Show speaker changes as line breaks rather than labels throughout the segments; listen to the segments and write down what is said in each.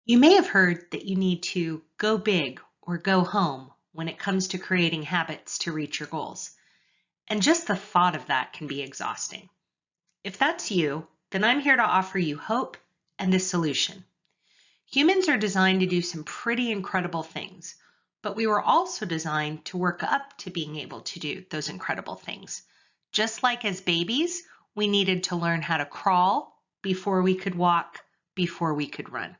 You may have heard that you need to go big or go home when it comes to creating habits to reach your goals. And just the thought of that can be exhausting. If that's you, then I'm here to offer you hope and a solution. Humans are designed to do some pretty incredible things, but we were also designed to work up to being able to do those incredible things. Just like as babies, we needed to learn how to crawl before we could walk, before we could run.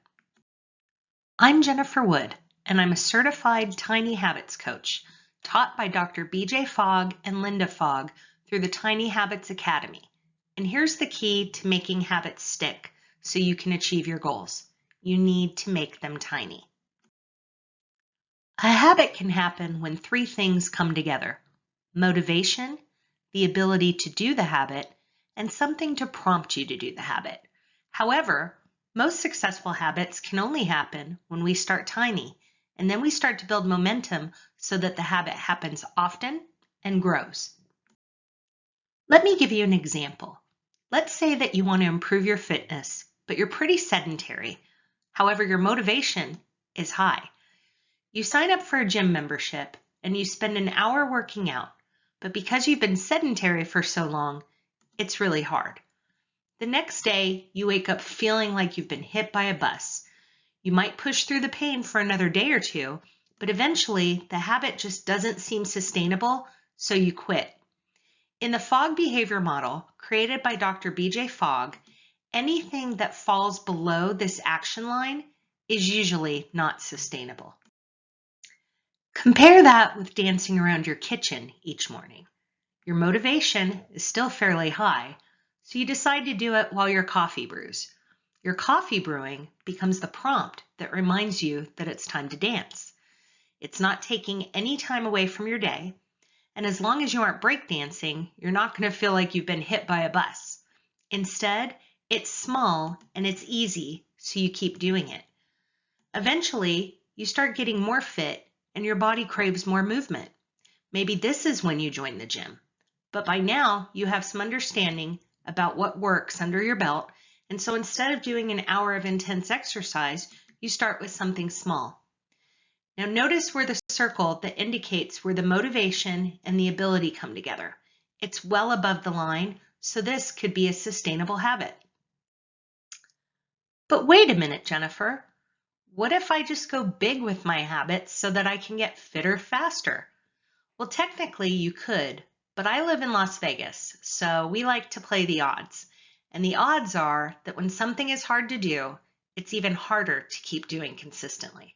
I'm Jennifer Wood, and I'm a certified Tiny Habits coach taught by Dr. BJ Fogg and Linda Fogg through the Tiny Habits Academy. And here's the key to making habits stick so you can achieve your goals. You need to make them tiny. A habit can happen when three things come together: motivation, the ability to do the habit, and something to prompt you to do the habit. However, most successful habits can only happen when we start tiny, and then we start to build momentum so that the habit happens often and grows. Let me give you an example. Let's say that you want to improve your fitness, but you're pretty sedentary. However, your motivation is high. You sign up for a gym membership and you spend an hour working out, but because you've been sedentary for so long, it's really hard. The next day, you wake up feeling like you've been hit by a bus. You might push through the pain for another day or two, but eventually the habit just doesn't seem sustainable, so you quit. In the Fogg behavior model created by Dr. BJ Fogg, anything that falls below this action line is usually not sustainable. Compare that with dancing around your kitchen each morning. Your motivation is still fairly high, so you decide to do it while your coffee brews. Your coffee brewing becomes the prompt that reminds you that it's time to dance. It's not taking any time away from your day, and as long as you aren't breakdancing, you're not going to feel like you've been hit by a bus. Instead, it's small and it's easy, so you keep doing it. Eventually, you start getting more fit and your body craves more movement. Maybe this is when you join the gym. But by now, you have some understanding about what works under your belt, and so instead of doing an hour of intense exercise, you start with something small. Now notice where the circle that indicates where the motivation and the ability come together. It's well above the line, so this could be a sustainable habit. But wait a minute, Jennifer. What if I just go big with my habits so that I can get fitter faster? Well, technically you could, but I live in Las Vegas, so we like to play the odds. And the odds are that when something is hard to do, it's even harder to keep doing consistently.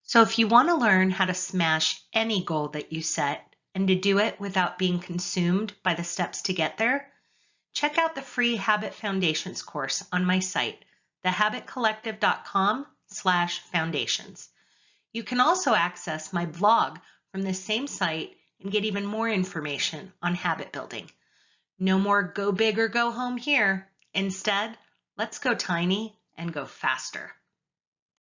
So if you want to learn how to smash any goal that you set and to do it without being consumed by the steps to get there, check out the free Habit Foundations course on my site, thehabitcollective.com/foundations. You can also access my blog from the same site and get even more information on habit building. No more go big or go home here. Instead, let's go tiny and go faster.